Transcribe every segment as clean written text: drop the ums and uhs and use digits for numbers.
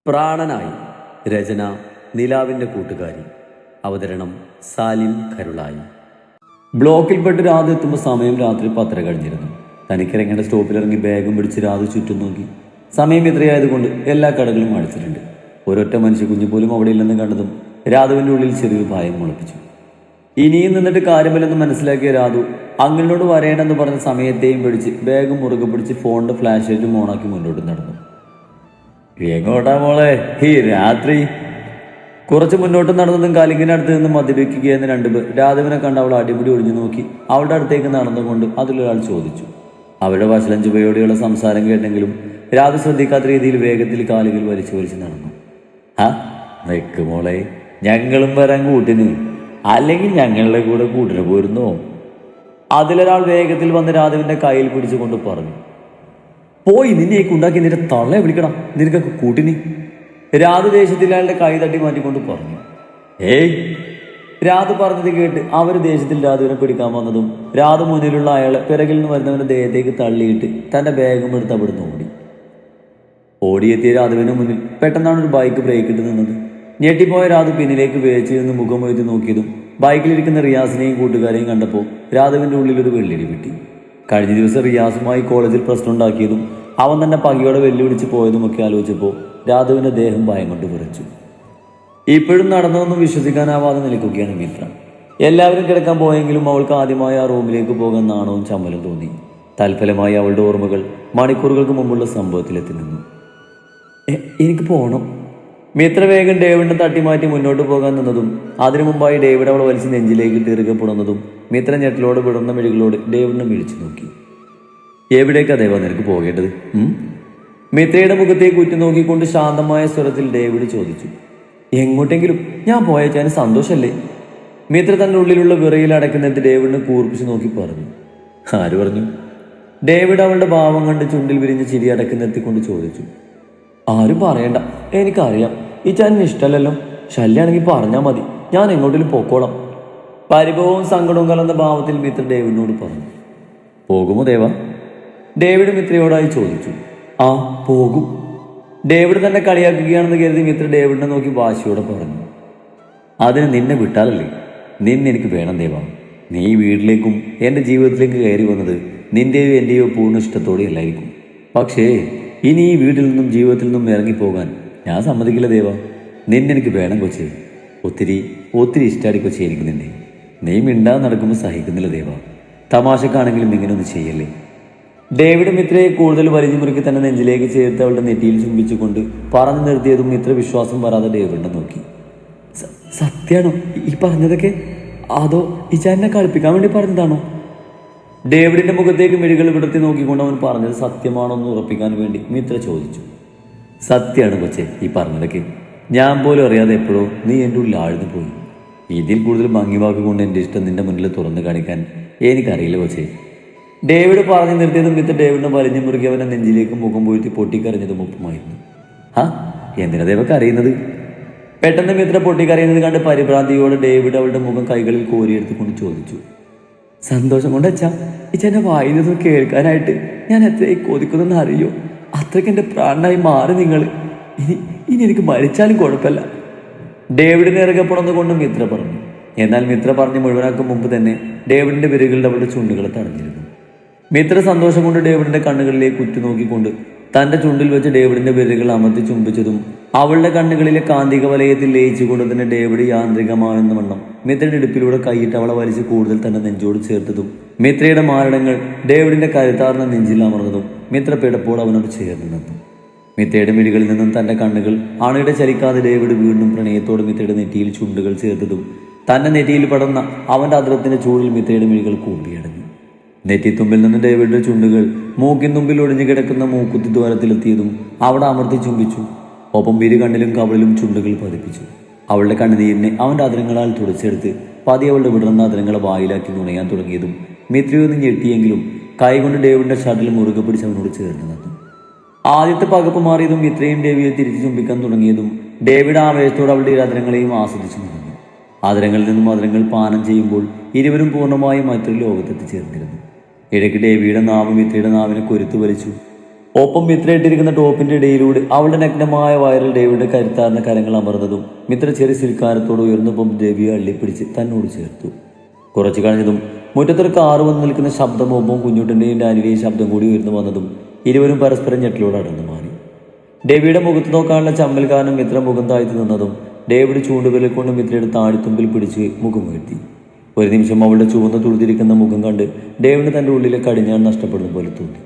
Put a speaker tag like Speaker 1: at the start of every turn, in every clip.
Speaker 1: പ്രാണനായി. രചന നിലാവിൻ്റെ കൂട്ടുകാരി. അവതരണം സാലിം കരുളായി. ബ്ലോക്കിൽപ്പെട്ട് രാധ എത്തുമ്പോൾ സമയം രാത്രി 10:30 കഴിഞ്ഞിരുന്നു. തനിക്കിറങ്ങേണ്ട സ്റ്റോപ്പിലിറങ്ങി ബാഗും പിടിച്ച് രാധ ചുറ്റും നോക്കി. സമയം ഇത്രയായതുകൊണ്ട് എല്ലാ കടകളും അടച്ചിട്ടുണ്ട്. ഒരൊറ്റ മനുഷ്യ കുഞ്ഞു പോലും അവിടെ ഇല്ലെന്ന് കണ്ടതും രാധുവിൻ്റെ ഉള്ളിൽ ചെറിയൊരു ഭയം മുളപ്പിച്ചു. ഇനിയും നിന്നിട്ട് കാര്യമില്ലെന്ന് മനസ്സിലാക്കിയ രാധു അങ്ങളിനോട് വരേണ്ടെന്ന് പറഞ്ഞ സമയത്തെയും പിടിച്ച് ബാഗ് മുറുകെ പിടിച്ച് ഫോണിൻ്റെ ഫ്ലാഷ് ലൈറ്റ് ഓണാക്കി മുന്നോട്ട് നടന്നു. എങ്ങോട്ടാ മോളെ ഈ രാത്രി? കുറച്ച് മുന്നോട്ട് നടന്നതും കലിങ്ങിൻ്റെ അടുത്ത് നിന്ന് മദ്യപിക്കുകയെന്ന് രണ്ടുപേർ രാധുവിനെ കണ്ട് അവൾ അടിമുടി ഒഴിഞ്ഞു നോക്കി അവളുടെ അടുത്തേക്ക് നടന്നുകൊണ്ട് അതിലൊരാൾ ചോദിച്ചു. അവരുടെ വശലഞ്ചുപയോടെയുള്ള സംസാരം കേട്ടെങ്കിലും രാധു ശ്രദ്ധിക്കാത്ത രീതിയിൽ വേഗത്തിൽ കാലുകൾ വലിച്ചു നടന്നു. ആ നിക്ക് മോളെ, ഞങ്ങളും വരാൻ കൂട്ടിന്, അല്ലെങ്കിൽ ഞങ്ങളുടെ കൂടെ കൂട്ടിന് പോരുന്നോ? അതിലൊരാൾ വേഗത്തിൽ വന്ന് രാധുവിൻ്റെ കയ്യിൽ പിടിച്ചുകൊണ്ട് പറഞ്ഞു. പോയി നിന്നെയൊക്കെ ഉണ്ടാക്കി നിന്റെ തള്ളയെ വിളിക്കണം, നിനക്കൊക്കെ കൂട്ടിനി. രാധു ദേഷ്യത്തിൽ അയാളുടെ കൈ തട്ടി മാറ്റിക്കൊണ്ട് പറഞ്ഞു. ഏയ്! രാധു പറഞ്ഞത് കേട്ട് അവർ ദേഷ്യത്തിൽ രാധുവിനെ പിടിക്കാൻ വന്നതും രാധു മുന്നിലുള്ള അയാളെ പിറകിൽ നിന്ന് വരുന്നവന്റെ ദേഹത്തേക്ക് തള്ളിയിട്ട് തന്റെ ബാഗും എടുത്ത് അവിടുന്ന് ഓടിയെത്തിയ രാധുവിന്റെ മുന്നിൽ പെട്ടെന്നാണ് ഒരു ബൈക്ക് ബ്രേക്ക് ഇട്ട് നിന്നത്. ഞെട്ടിപ്പോയ രാധു പിന്നിലേക്ക് വേച്ച് നിന്ന് മുഖമൊഴുതി നോക്കിയതും ബൈക്കിലിരിക്കുന്ന റിയാസിനെയും കൂട്ടുകാരെയും കണ്ടപ്പോൾ രാധുവിന്റെ ഉള്ളിൽ ഒരു വെള്ളിടി കിട്ടി. കഴിഞ്ഞ ദിവസം റിയാസുമായി കോളേജിൽ പ്രശ്നമുണ്ടാക്കിയതും അവൻ തന്നെ പകയോടെ വെല്ലുവിളിച്ച് പോയതുമൊക്കെ ആലോചിച്ചപ്പോൾ രാധുവിൻ്റെ ദേഹം ഭയം കൊണ്ട് വിറച്ചു. ഇപ്പോഴും നടന്നതൊന്നും വിശ്വസിക്കാനാവാതെ നിൽക്കുകയാണ് മിത്ര. എല്ലാവരും കിടക്കാൻ പോയെങ്കിലും അവൾക്ക് ആദ്യമായി ആ റൂമിലേക്ക് പോകാൻ നാണവും ചമ്മലും തോന്നി. തൽഫലമായി അവളുടെ ഓർമ്മകൾ മണിക്കൂറുകൾക്ക് മുമ്പുള്ള സംഭവത്തിലെത്തി നിന്നു. എനിക്ക് പോകണം. മിത്ര വേഗം ഡേവിഡിനെ തട്ടിമാറ്റി മുന്നോട്ട് പോകാൻ നിന്നതും അതിനു മുമ്പായി ഡേവിഡ് അവളെ വലിച്ച് നെഞ്ചിലേക്ക് തിറുകെ പുണന്നതും മിത്ര ഞെട്ടിലോട് വിടർന്ന മിഴികളോട് ഡേവിഡിനെ മിഴിച്ചു നോക്കി. എവിടേക്കാ ദേവ നിനക്ക് പോകേണ്ടത്? മിത്രയുടെ മുഖത്തേക്ക് ഉറ്റുനോക്കിക്കൊണ്ട് ശാന്തമായ സ്വരത്തിൽ ഡേവിഡ് ചോദിച്ചു. എങ്ങോട്ടെങ്കിലും ഞാൻ പോയച്ചാന് സന്തോഷല്ലേ? മിത്ര തന്റെ ഉള്ളിലുള്ള വിറയിൽ അടയ്ക്കുന്നത് ഡേവിഡിനെ കൂർപ്പിച്ച് നോക്കി പറഞ്ഞു. ആര് പറഞ്ഞു? ഡേവിഡ് അവളുടെ ഭാവം കണ്ട് ചുണ്ടിൽ വിരിഞ്ഞ് ചിരി അടക്കി നിർത്തിക്കൊണ്ട് ചോദിച്ചു. ആരും പറയണ്ട, എനിക്കറിയാം ഈ ചാനിന് ഇഷ്ടമല്ലല്ലോ. ശല്യാണെങ്കിൽ പറഞ്ഞാൽ മതി, ഞാൻ എങ്ങോട്ടേലും പൊക്കോളാം. പരിഭവവും സങ്കടവും കലർന്ന ഭാവത്തിൽ മിത്ര ഡേവിഡിനോട് പറഞ്ഞു. പോകുമോ ദേവ? ഡേവിഡ് മിത്രയോടായി ചോദിച്ചു. ആ പോകും. ഡേവിഡ് തന്നെ കളിയാക്കുകയാണെന്ന് കരുതി മിത്ര ഡേവിഡിനെ നോക്കി വാശിയോടെ പറഞ്ഞു. അതിന് നിന്നെ വിട്ടാലല്ലേ? നിന്നെ എനിക്ക് വേണം ദേവ. നീ വീട്ടിലേക്കും എൻ്റെ ജീവിതത്തിലേക്ക് കയറി വന്നത് നിന്റെയോ എൻ്റെയോ പൂർണ്ണ ഇഷ്ടത്തോടെ അല്ലായിരിക്കും. പക്ഷേ ഇനി ഈ വീട്ടിൽ നിന്നും ജീവിതത്തിൽ നിന്നും ഇറങ്ങിപ്പോകാൻ ഞാൻ സമ്മതിക്കില്ല ദേവ. നിന്നെനിക്ക് വേണം കൊച്ചേ. ഒത്തിരി ഒത്തിരി ഇഷ്ടമായി കൊച്ചേ എനിക്ക് നിന്നെ. നീ മിണ്ടാതെ നടക്കുമ്പോൾ സഹിക്കുന്നില്ല ദേവ. തമാശക്കാണെങ്കിലും ഇങ്ങനെയൊന്നും ചെയ്യല്ലേ. ഡേവിഡ് മിത്രയെ കൂടുതൽ വലിഞ്ഞു മുറുക്കി തന്നെ നെഞ്ചിലേക്ക് ചേർത്ത് അവളുടെ നെറ്റിയിൽ ചുംബിച്ചുകൊണ്ട് പറഞ്ഞു നിർത്തിയതും മിത്ര വിശ്വാസം വരാതെ ഡേവിഡിനെ നോക്കി. സത്യാണോ ഈ പറഞ്ഞതൊക്കെ? അതോ ഈ ചാനെ കളിപ്പിക്കാൻ വേണ്ടി പറഞ്ഞതാണോ? ഡേവിഡിന്റെ മുഖത്തേക്ക് മിഴികൾ വിടർത്തി നോക്കിക്കൊണ്ട് അവൻ പറഞ്ഞത് സത്യമാണോ എന്ന് ഉറപ്പിക്കാൻ വേണ്ടി മിത്ര ചോദിച്ചു. സത്യമാണ് കൊച്ചേ ഈ പറഞ്ഞതൊക്കെ. ഞാൻ പോലും അറിയാതെ എപ്പോഴോ നീ എൻ്റെ ഉള്ളിൽ ആഴ്ന്നു പോയി. ഇതിൽ കൂടുതൽ ഭംഗി വാക്കുകൊണ്ട് എൻ്റെ ഇഷ്ടം നിന്റെ മുന്നിൽ തുറന്നു കാണിക്കാൻ എനിക്കറിയില്ല കൊച്ചേ. ഡേവിഡ് പറഞ്ഞു നിർത്തിയതും മിത്ര ഡേവിഡിനെ വലിഞ്ഞു മുറുകി അവൻ്റെ നെഞ്ചിലേക്ക് മുഖം പോയിട്ട് പൊട്ടിക്കരഞ്ഞതും ഒപ്പമായിരുന്നു. എന്തിനാ ദേവക്ക് അറിയുന്നത്? പെട്ടെന്ന് മിത്ര പൊട്ടിക്കരയുന്നത് കണ്ട് പരിഭ്രാന്തിയോടെ ഡേവിഡ് അവളുടെ മുഖം കൈകളിൽ കോരിയെടുത്തുകൊണ്ട് ചോദിച്ചു. സന്തോഷം കൊണ്ട് അച്ഛാ, ഇച്ചെന്നെ വായുന്നത് കേൾക്കാനായിട്ട് ഞാൻ എത്രയായി കൊതിക്കുന്നെന്ന് അറിയോ? അത്രയ്ക്ക് എൻ്റെ പ്രാണനായി മാറി നിങ്ങൾ. ഇനി എനിക്ക് മരിച്ചാലും കുഴപ്പമില്ല. ഡേവിഡിനെ ഇറങ്ങപ്പെടുന്നതുകൊണ്ട് മിത്ര പറഞ്ഞു. എന്നാൽ മിത്ര പറഞ്ഞ് മുഴുവനാക്കും മുമ്പ് തന്നെ ഡേവിഡിന്റെ വിരലുകളുടെ അവളുടെ ചുണ്ടുകളെ തടഞ്ഞിരുന്നു. മിത്ര സന്തോഷം കൊണ്ട് ഡേവിഡിന്റെ കണ്ണുകളിലേക്ക് ഉറ്റുനോക്കിക്കൊണ്ട് തന്റെ ചുണ്ടിൽ വെച്ച് ഡേവിഡിന്റെ വിരലുകൾ അമർത്തി ചുംബിച്ചതും അവളുടെ കണ്ണുകളിലെ കാന്തിക വലയത്തിൽ ലയിച്ചുകൊണ്ട് തന്നെ ഡേവിഡ് യാന്ത്രികമായെന്ന വണ്ണം മിത്രയുടെ ഇടുപ്പിലൂടെ കൈയിട്ട് അവളെ വലിച്ച് കൂടുതൽ തന്നെ നെഞ്ചോട് ചേർത്തതും മിത്രയുടെ മാരണങ്ങൾ ഡേവിഡിന്റെ കരുത്താർന്ന നെഞ്ചിൽ അമർന്നതും മിത്ര പിടപ്പോട് അവനോട് ചേർന്ന് നിന്നു. മിത്രയുടെ മിഴികളിൽ നിന്നും തന്റെ കണ്ണുകൾ അണയുടെ ചലിക്കാതെ ഡേവിഡ് വീണ്ടും പ്രണയത്തോട് മിത്രയുടെ നെറ്റിയിൽ ചുണ്ടുകൾ ചേർത്തതും തന്റെ നെറ്റിയിൽ പടർന്ന അവന്റെ അതിരത്തിന്റെ ചൂടിൽ മിത്രയുടെ മിഴികൾ കൂമ്പിയടഞ്ഞു. നെറ്റിത്തുമ്പിൽ നിന്ന് ഡേവിഡിന്റെ ചുണ്ടുകൾ മൂക്കിൻ തുമ്പിൽ ഒടിഞ്ഞു കിടക്കുന്ന മൂക്കുത്തി ദ്വാരത്തിലെത്തിയതും അവിടെ അമർത്തി ചുംബിച്ചു. ഒപ്പം ഇരു കണ്ണിലും കവളിലും ചുണ്ടുകൾ പതിപ്പിച്ചു. അവളുടെ കണ്ണുനീരിനെ അവന്റെ അതിരങ്ങളാൽ തുടച്ചെടുത്ത് പതി അവളുടെ വിടർന്ന അതിരങ്ങളെ വായിലാക്കി നുണയാൻ തുടങ്ങിയതും മിത്രയൊന്നും ഞെട്ടിയെങ്കിലും കൈകൊണ്ട് ഡേവിഡിന്റെ ഷർട്ടിൽ മുറുകെ പിടിച്ച് അവനോട് ചേർന്ന് നിന്നു. ആദ്യത്തെ പകപ്പ് മാറിയതും മിത്രയും ഡേവിയെ തിരിച്ചു ചുംബിക്കാൻ തുടങ്ങിയതും ഡേവിഡ് ആവേശത്തോടെ അവളുടെ അതിരങ്ങളെയും ആസ്വദിച്ചു നിന്നു. അതിരങ്ങളിൽ നിന്നും അതിരങ്ങൾ പാനം ചെയ്യുമ്പോൾ ഇരുവരും പൂർണ്ണമായും മറ്റൊരു ലോകത്തെത്തിച്ചേർന്നിരുന്നു. ഇടയ്ക്ക് ഡേവിയുടെ നാവ് മിത്രയുടെ നാവിനെ കൊരുത്തു വലിച്ചു. ഒപ്പം മിത്ര ഇട്ടിരിക്കുന്ന ടോപ്പിന്റെ ഇടയിലൂടെ അവളുടെ നഗ്നമായ വയറിൽ ഡേവിയുടെ കരുത്താർന്ന കരങ്ങൾ അമർന്നതും മിത്ര ചെറിയ സിൽക്കാരത്തോട് ഉയർന്നപ്പം ദേവിയെ അള്ളിപ്പിടിച്ച് തന്നോട് ചേർത്തു. കുറച്ചു കഴിഞ്ഞതും മുറ്റത്തൊരു കാറ് വന്ന് നിൽക്കുന്ന ശബ്ദം ഒപ്പം കുഞ്ഞുട്ടന്റെയും ഡാനിയുടെയും ശബ്ദം കൂടി ഉയർന്നു വന്നതും ഇരുവരും പരസ്പരം ഞെട്ടിലോട് അടർന്നു മാറി. ഡേവിയുടെ മുഖത്ത് നോക്കാനുള്ള ചമ്മൽ കാരണം മിത്ര മുഖം താഴ്ത്തി നിന്നതും ഡേവിഡ് ചൂണ്ടുവിരൽ കൊണ്ട് മിത്രയുടെ താടിത്തുമ്പിൽ പിടിച്ച് മുഖം ഉയർത്തി. ഒരു നിമിഷം അവളുടെ ചുവന്ന് തുടുത്തിരിക്കുന്ന മുഖം കണ്ട് ഡേവിഡ് തന്റെ ഉള്ളിലെ കടിഞ്ഞാൺ നഷ്ടപ്പെടുന്ന പോലെ തോന്നി.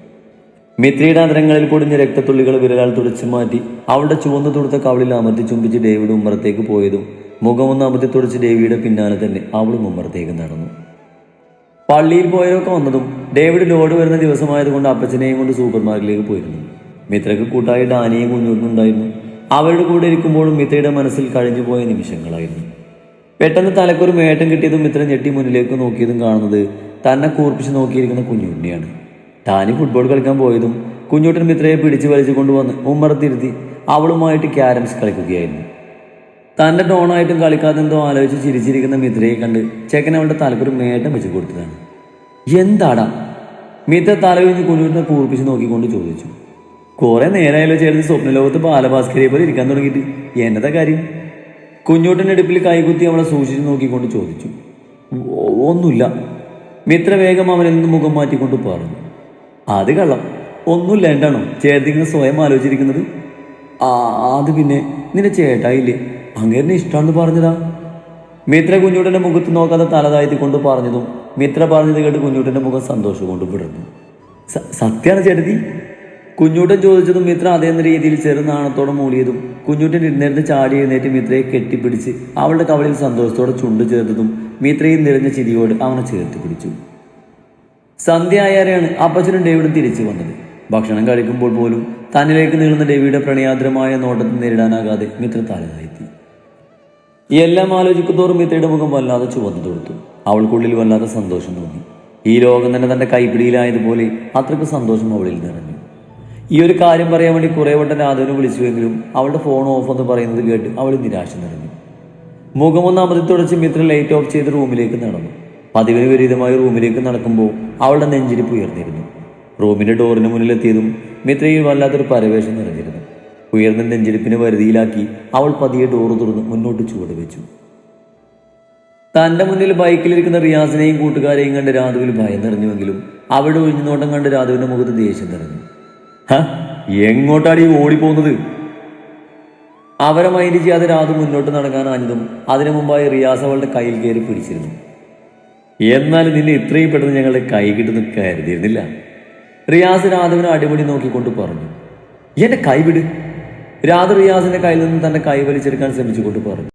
Speaker 1: മിത്രയുടെ അതരങ്ങളിൽ പൊടിഞ്ഞ രക്തത്തുള്ളികൾ വിരലാൽ തുടച്ചു മാറ്റി അവളുടെ ചുവന്ന് തുടുത്ത കവളിൽ അമർത്തി ചുംബിച്ച് ഡേവിഡ് ഉമ്മറത്തേക്ക് പോയതും മുഖമൊന്ന് അമർത്തി തുടച്ച് ഡേവിയുടെ പിന്നാലെ തന്നെ അവളും ഉമ്മറത്തേക്ക് നടന്നു. പള്ളിയിൽ പോയവരൊക്കെ വന്നതും ഡേവിഡ് ലോഡ് വരുന്ന ദിവസമായതുകൊണ്ട് അപ്പച്ചനെയും കൊണ്ട് സൂപ്പർ മാർക്കറ്റിലേക്ക് പോയിരുന്നു. മിത്രക്ക് കൂട്ടായി ഡാനിയും കുഞ്ഞുണ്ടായിരുന്നു. അവരുടെ കൂടെ ഇരിക്കുമ്പോഴും മിത്രയുടെ മനസ്സിൽ കഴിഞ്ഞു പോയ നിമിഷങ്ങളായിരുന്നു. പെട്ടെന്ന് തലക്കൊരു മേട്ടം കിട്ടിയതും മിത്ര ഞെട്ടി മുന്നിലേക്ക് നോക്കിയതും കാണുന്നത് തന്നെ കൂർപ്പിച്ച് നോക്കിയിരിക്കുന്ന കുഞ്ഞുണ്ണിയാണ്. ഡാനി ഫുട്ബോൾ കളിക്കാൻ പോയതും കുഞ്ഞുട്ടൻ മിത്രയെ പിടിച്ച് വലിച്ചു കൊണ്ടുവന്ന് ഉമ്മറത്തിരുത്തി അവളുമായിട്ട് ക്യാരംസ് കളിക്കുകയായിരുന്നു. തൻ്റെ ടോണായിട്ടും കളിക്കാതെ എന്തോ ആലോചിച്ച് ചിരിച്ചിരിക്കുന്ന മിത്രയെ കണ്ട് ചെക്കൻ അവളുടെ തലക്കൊരു മേട്ടം വെച്ച് കൊടുത്തതാണ്. എന്താടാ? മിത്ര തലവിഞ്ഞ് കുഞ്ഞുട്ടനെ കൂർപ്പിച്ച് നോക്കിക്കൊണ്ട് ചോദിച്ചു. കുറെ നേരമായാലോ ചേർന്ന് സ്വപ്നലോകത്ത് ബാലഭാസ്കരെ പോലെ ഇരിക്കാൻ തുടങ്ങിയിട്ട്, എന്നതാ കാര്യം? കുഞ്ഞുട്ടൻ്റെ അടുപ്പിൽ കൈകുത്തി അവളെ സൂക്ഷിച്ച് നോക്കിക്കൊണ്ട് ചോദിച്ചു. ഒന്നുമില്ല. മിത്ര വേഗം അവനിൽ നിന്ന് മുഖം മാറ്റിക്കൊണ്ട് പറഞ്ഞു. അത് കള്ളം. ഒന്നുമില്ല. എന്താണോ ചേർത്തിങ്ങനെ സ്വയം ആലോചിച്ചിരിക്കുന്നത്? അത് പിന്നെ നിന്റെ ചേട്ടായില്ലേ, അങ്ങേരനെ ഇഷ്ടമാണെന്ന് പറഞ്ഞതാ. മിത്ര കുഞ്ഞുട്ടൻ്റെ മുഖത്ത് നോക്കാതെ തലതാഴ്ത്തിക്കൊണ്ട് പറഞ്ഞതും മിത്ര പറഞ്ഞത് കേട്ട് കുഞ്ഞുട്ടൻ്റെ മുഖം സന്തോഷം കൊണ്ട് വിടർന്നു. സത്യമാണ് ചേട്ടത്തി? കുഞ്ഞൂട്ടൻ ചോദിച്ചതും മിത്ര അതേന്ന രീതിയിൽ ചെറുനാണത്തോടെ മൂളിയതും കുഞ്ഞൂട്ടൻ ഇരുന്നേരത്ത് ചാടി എഴുന്നേറ്റ് മിത്രയെ കെട്ടിപ്പിടിച്ച് അവളുടെ കവളിൽ സന്തോഷത്തോടെ ചുണ്ടു ചേർത്തതും മിത്രയും നിറഞ്ഞ ചിരിയോട് അവനെ ചേർത്ത് പിടിച്ചു. സന്ധ്യ ആയാരെയാണ് അപ്പച്ചനും ഡേവിഡും തിരിച്ചു വന്നത്. ഭക്ഷണം കഴിക്കുമ്പോൾ പോലും തന്നിലേക്ക് നീളുന്ന ഡേവിയുടെ പ്രണയാദ്രമായ നോട്ടത്തിൽ നേരിടാനാകാതെ മിത്ര തലതാഴ്ത്തി. എല്ലാം ആലോചിക്കുന്തോറും മിത്രയുടെ മുഖം വല്ലാതെ ചുവന്നു തൊടുത്തു. അവൾക്കുള്ളിൽ വല്ലാതെ സന്തോഷം തോന്നി. ഈ ലോകം തന്നെ തന്റെ കൈപ്പിടിയിലായതുപോലെ അത്രയ്ക്ക് സന്തോഷം അവളിൽ നിറഞ്ഞു. ഈ ഒരു കാര്യം പറയാൻ വേണ്ടി കുറെ വട്ടം രാധവനെ വിളിച്ചുവെങ്കിലും അവളുടെ ഫോൺ ഓഫ് എന്ന് പറയുന്നത് കേട്ട് അവൾ നിരാശ നിറഞ്ഞു. മുഖമൊന്ന് അമർത്തി തുടച്ച് മിത്ര ലൈറ്റ് ഓഫ് ചെയ്ത് റൂമിലേക്ക് നടന്നു. പതിവിന് വിപരീതമായി റൂമിലേക്ക് നടക്കുമ്പോൾ അവളുടെ നെഞ്ചിരിപ്പ് ഉയർന്നിരുന്നു. റൂമിന്റെ ഡോറിന് മുന്നിലെത്തിയതും മിത്രയിൽ വല്ലാത്തൊരു പരവേശം നിറഞ്ഞിരുന്നു. ഉയർന്ന നെഞ്ചിരിപ്പിനെ വരുതിയിലാക്കി അവൾ പതിയെ ഡോറ് തുറന്ന് മുന്നോട്ട് ചുവട് വെച്ചു. തന്റെ മുന്നിൽ ബൈക്കിലിരിക്കുന്ന റിയാസിനെയും കൂട്ടുകാരെയും കണ്ട് രാധുവിൽ ഭയം നിറഞ്ഞുവെങ്കിലും അവിടെ ഒഴിഞ്ഞുനോട്ടം കണ്ട് രാധുവിന്റെ മുഖത്ത് ദേഷ്യം നിറഞ്ഞു. എങ്ങോട്ടാണ് ഈ ഓടിപ്പോകുന്നത്? അവരെ മൈൻഡ് ചെയ്യാതെ രാധു മുന്നോട്ട് നടക്കാനാഞ്ഞതും അതിനു മുമ്പായി റിയാസ് അവളുടെ കയ്യിൽ കയറി പിടിച്ചിരുന്നു. എന്നാലും നിന്നെ ഇത്രയും പെട്ടെന്ന് ഞങ്ങളുടെ കൈ കിട്ടുന്ന കരുതിയിരുന്നില്ല. റിയാസ് രാധുവിനെ അടിപൊളി നോക്കിക്കൊണ്ട് പറഞ്ഞു. എന്റെ കൈ വിട്. രാധു റിയാസിന്റെ കയ്യിൽ നിന്ന് തന്റെ കൈ വലിച്ചെടുക്കാൻ ശ്രമിച്ചുകൊണ്ട് പറഞ്ഞു.